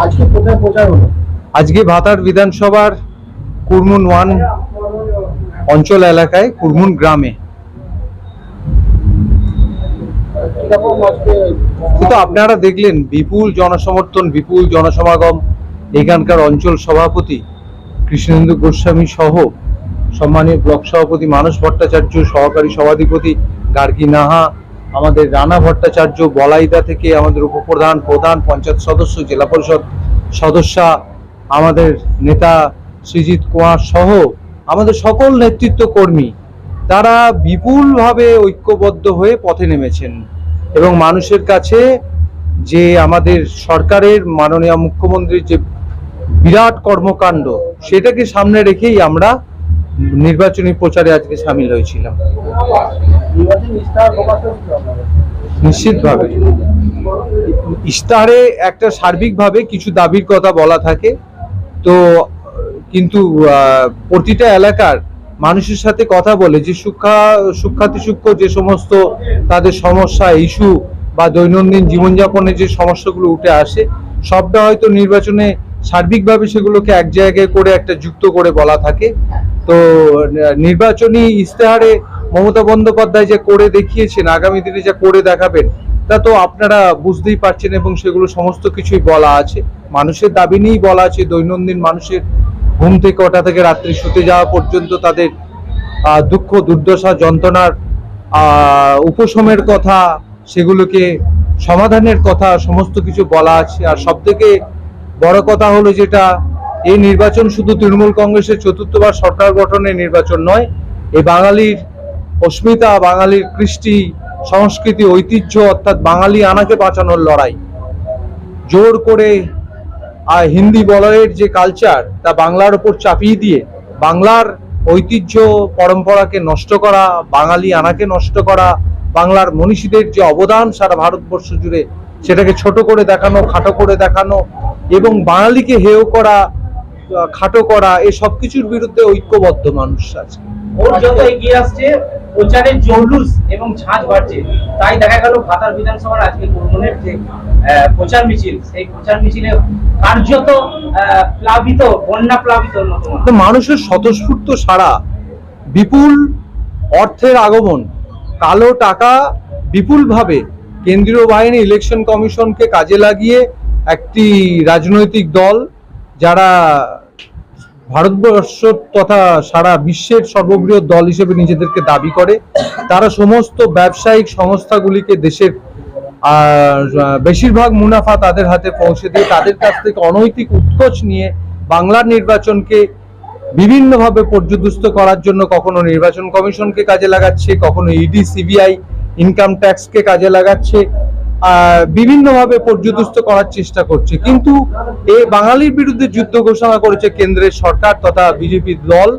আজকে কোথায় প্রচার হলো? আজকে ভাতার বিধানসভার কুরমুন 1 অঞ্চল এলাকায় কুরমুন গ্রামে। কিন্তু আপনারা দেখলেন বিপুল জনসমর্থন, বিপুল জনসমাগম। এখানকার অঞ্চল সভাপতি কৃষ্ণেন্দু গোস্বামী সহ সম্মানীয় ব্লক সভাপতি মানস ভট্টাচার্য, সহকারী সভাধিপতি গার্গী নাহা, আমাদের রানা ভট্টাচার্য, বলাইদা থেকে আমাদের উপপ্রধান, প্রধান, পঞ্চায়েত সদস্য, জেলা পরিষদ সদস্যা, আমাদের নেতা সৃজিত কুমার সহ আমাদের সকল নেতৃত্ব কর্মী, তারা বিপুলভাবে ঐক্যবদ্ধ হয়ে পথে নেমেছেন এবং মানুষের কাছে যে আমাদের সরকারের মাননীয় মুখ্যমন্ত্রীর যে বিরাট কর্মকাণ্ড, সেটাকে সামনে রেখেই আমরা নির্বাচনী প্রচারে আজকে সামিল হয়েছিলাম। নিশ্চিতভাবে ইশতেহারে একটা সার্বিকভাবে কিছু দাবির কথা বলা থাকে, তো কিন্তু প্রতিটা এলাকার মানুষের সাথে কথা বলে যে সূক্ষ্মাতিসূক্ষ্ম যে সমস্ত তাদের সমস্যা, ইস্যু বা দৈনন্দিন জীবনযাপনে যে সমস্যাগুলো উঠে আসে, সবটা হয়তো নির্বাচনে সার্বিকভাবে সেগুলোকে এক জায়গায় করে একটা যুক্ত করে বলা থাকে। তো নির্বাচনী ইশতেহারে মমতা বন্দ্যোপাধ্যায় যা করে দেখিয়েছেন, আগামী দিনে যা করে দেখাবেন, তা তো আপনারা বুঝতেই পারছেন এবং সেগুলো সমস্ত কিছুই বলা আছে, মানুষের দাবি নিয়েই বলা আছে। দৈনন্দিন মানুষের ঘুম থেকে ওঠা থেকে রাত্রি শুতে যাওয়া পর্যন্ত তাদের দুঃখ, দুর্দশা, যন্ত্রণার উপশমের কথা, সেগুলোকে সমাধানের কথা, সমস্ত কিছু বলা আছে। আর সব থেকে বড় কথা হলো যেটা, এই নির্বাচন শুধু তৃণমূল কংগ্রেসের চতুর্থবার সরকার গঠনের নির্বাচন নয়, এই বাঙালির অস্মিতা, বাঙালির কৃষ্টি, সংস্কৃতি, ঐতিহ্য, অর্থাৎ বাঙালি আনাকে বাঁচানোর লড়াই। জোর করে হিন্দি বলয়ের যে কালচার, তা বাংলার উপর চাপিয়ে দিয়ে বাংলার ঐতিহ্য পরম্পরাকে নষ্ট করা, বাঙালি আনাকে নষ্ট করা, বাংলার মনীষীদের যে অবদান সারা ভারতবর্ষ জুড়ে, সেটাকে ছোট করে দেখানো, খাটো করে দেখানো এবং বাঙালিকে হেয় করা, খাটো করা, এই সব কিছুর বিরুদ্ধে ঐক্যবদ্ধ মানুষ আছে। ভোট যত এগিয়ে আসছে, প্রচারের জৌলুস এবং ঝাঁজ বাড়ছে। তাই দেখা গেল ভাতার বিধানসভার আজকে কুরমুনের যে প্রচার মিছিল, সেই প্রচার মিছিলে কার্যত প্লাবিত, বন্যা প্লাবিত মানুষের স্বতঃস্ফূর্ত সাড়া, বিপুল অর্থের আগমন, কালো টাকা বিপুলভাবে কেন্দ্রীয় বাহিনী, ইলেকশন কমিশনকে কাজে লাগিয়ে একটি রাজনৈতিক দল, যারা ভারতবর্ষ তথা সারা বিশ্বের সর্ববৃহৎ দল হিসেবে নিজেদেরকে দাবি করে, তারা সমস্ত ব্যবসায়িক সংস্থাগুলিকে দেশের বেশিরভাগ মুনাফা তাদের হাতে পৌঁছে দিয়ে তাদের কাছ থেকে অনৈতিক উৎকোচ নিয়ে বাংলার নির্বাচনকে বিভিন্নভাবে পর্যদুস্ত করার জন্য কখনো নির্বাচন কমিশনকে কাজে লাগাচ্ছে, কখনো ইডি, সিবিআই, ইনকাম ট্যাক্সকে কাজে লাগাচ্ছে, বিভিন্নভাবে পর্যদুস্ত করার চেষ্টা করছে। কিন্তু এই বাঙালির বিরুদ্ধে যুদ্ধ ঘোষণা করেছে কেন্দ্রের সরকার তথা বিজেপি দল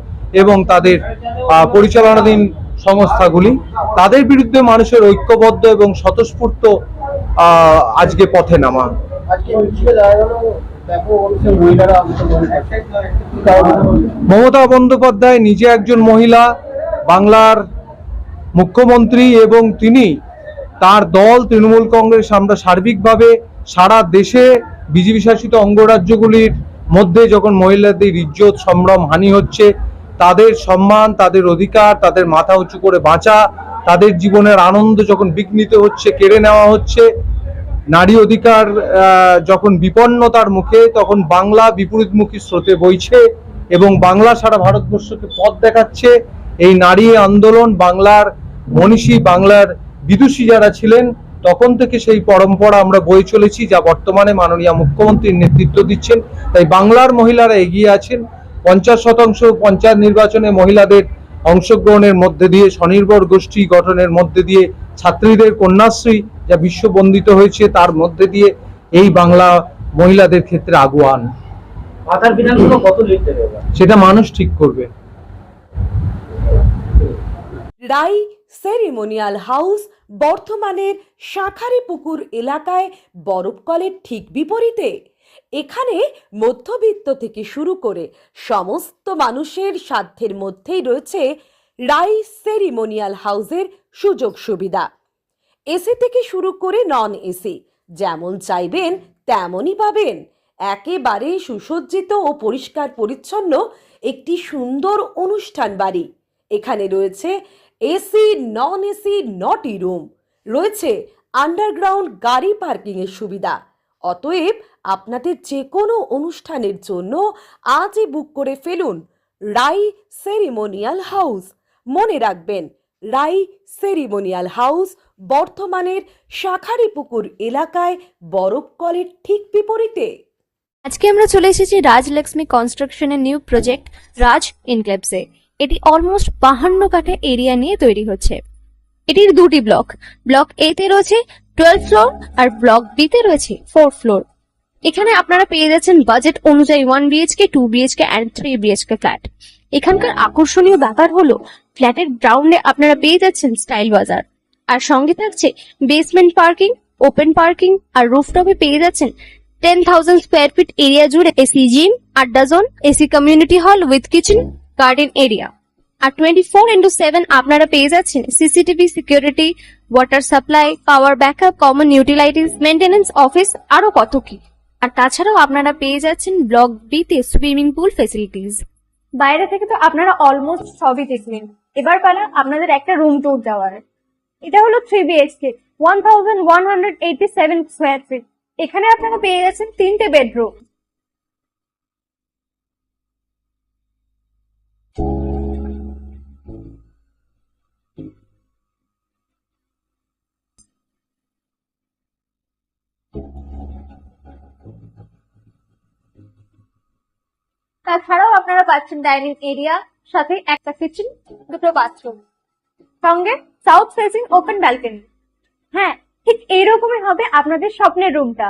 এবং তাদের পরিচালনাধীন সংস্থাগুলি। তাদের বিরুদ্ধে মানুষের ঐক্যবদ্ধ এবং স্বতঃস্ফূর্ত আজকে পথে নামা। মমতা বন্দ্যোপাধ্যায় নিজে একজন মহিলা, বাংলার মুখ্যমন্ত্রী, এবং তিনি, তার দল তৃণমূল কংগ্রেস, আমরা সার্বিকভাবে সারা দেশে বিজেপি শাসিত অঙ্গরাজ্যগুলির মধ্যে যখন মহিলাদের ইজ্জত সম্ভ্রম হানি হচ্ছে, তাদের সম্মান, তাদের অধিকার, তাদের মাথা উঁচু করে বাঁচা, তাদের জীবনের আনন্দ যখন বিঘ্নিত হচ্ছে, কেড়ে নেওয়া হচ্ছে, নারী অধিকার যখন বিপন্নতার মুখে, তখন বাংলা বিপরীতমুখী স্রোতে বইছে এবং বাংলা সারা ভারতবর্ষকে পথ দেখাচ্ছে। এই নারী আন্দোলন, বাংলার মনীষী, বাংলার বিদুষী যারা ছিলেন, তখন থেকে সেই পরম্পরা আমরা বয়ে চলেছি, যা বর্তমানে মাননীয় মুখ্যমন্ত্রীর নেতৃত্ব দিচ্ছেন। তাই বাংলার মহিলারা এগিয়ে আছেন। 50% পঞ্চায়েত নির্বাচনে মহিলাদের অংশগ্রহণের মধ্যে দিয়ে, স্বনির্ভর গোষ্ঠী গঠনের মধ্যে দিয়ে, ছাত্রীদের কন্যাশ্রী যা বিশ্ববন্দিত হয়েছে, তার মধ্যে দিয়ে এই বাংলা মহিলাদের ক্ষেত্রে আগুয়ান। ভাতার বিধানসভা কত লিড দেবে সেটা মানুষ ঠিক করবে। রাই সেরিমোনিয়াল হাউস বর্ধমানের শাঁখারীপুকুর এলাকায় বরফকলের ঠিক বিপরীতে। এখানে মধ্যবিত্ত থেকে শুরু করে সমস্ত মানুষের সাধ্যের মধ্যেই রয়েছে রাই সেরিমোনিয়াল হাউসের সুযোগ সুবিধা। এসি থেকে শুরু করে নন এসি, যেমন চাইবেন তেমনই পাবেন। একেবারে সুসজ্জিত ও পরিষ্কার পরিচ্ছন্ন একটি সুন্দর অনুষ্ঠান বাড়ি। এখানে রয়েছে এসি, নন এসি, নটি রুম, রয়েছে আন্ডারগ্রাউন্ড গাড়ি পার্কিংয়ের সুবিধা। অতএব আপনাদের যে কোনো অনুষ্ঠানের জন্য আজই বুক করে ফেলুন রাই সেরিমোনিয়াল হাউস। মনে রাখবেন, রাই সেরিমোনিয়াল হাউস বর্ধমানের শাঁখারীপুকুর এলাকায় বরফকলের ঠিক বিপরীতে। আজকে আমরা চলে এসেছি রাজলক্ষ্মী কনস্ট্রাকশনের নিউ প্রজেক্ট রাজ ইনক্লেভসে। এটি অলমোস্ট 52 কাঠা এরিয়া নিয়ে তৈরি হচ্ছে। এটির দুটি ব্লক, ব্লক এ তে রয়েছে 12 ফ্লোর আর ব্লক বি তে রয়েছে 4 ফ্লোর। এখানে আপনারা পেয়ে যাচ্ছেন বাজেট অনুযায়ী 1 BHK, 2 BHK and 3 BHK flat. এখানকার আকর্ষণীয় ব্যাপার হলো ফ্ল্যাটের গ্রাউন্ডে আপনারা পেয়ে যাচ্ছেন স্টাইল বাজার, আর সঙ্গে থাকছে বেসমেন্ট পার্কিং, ওপেন পার্কিং, আর রুফটপে পেয়ে যাচ্ছেন 10,000 স্কোয়ার ফিট এরিয়া জুড়ে এসি জিম, আড্ডা zone, AC community hall with kitchen, garden area. আর 24/7 আপনারা পেয়ে যাচ্ছেন CCTV security, water supply, power backup, common utilities, maintenance office, আরো কত কি। আর তাছাড়াও আপনারা পেয়ে যাচ্ছেন ব্লক বি তে সুইমিং পুল ফেসিলিটিস। বাইরে থেকে তো আপনারা অলমোস্ট সবই দেখলেন, এবার পালা আপনাদের একটা রুম ট্যুর দেওয়ার। এটা হলো 3 বিএইচকে, 1187 স্কোয়ার ফিট। এখানে আপনারা পেয়ে যাচ্ছেন 3টে বেডরুম। তাছাড়াও আপনারা পাচ্ছেন ডাইনিং এরিয়া, সাথে একটা কিচেন, দুটো বাথরুম, সঙ্গে সাউথ ফেসিং ওপেন ব্যালকনি। হ্যাঁ, ঠিক এইরকমই হবে আপনাদের স্বপ্নের রুমটা।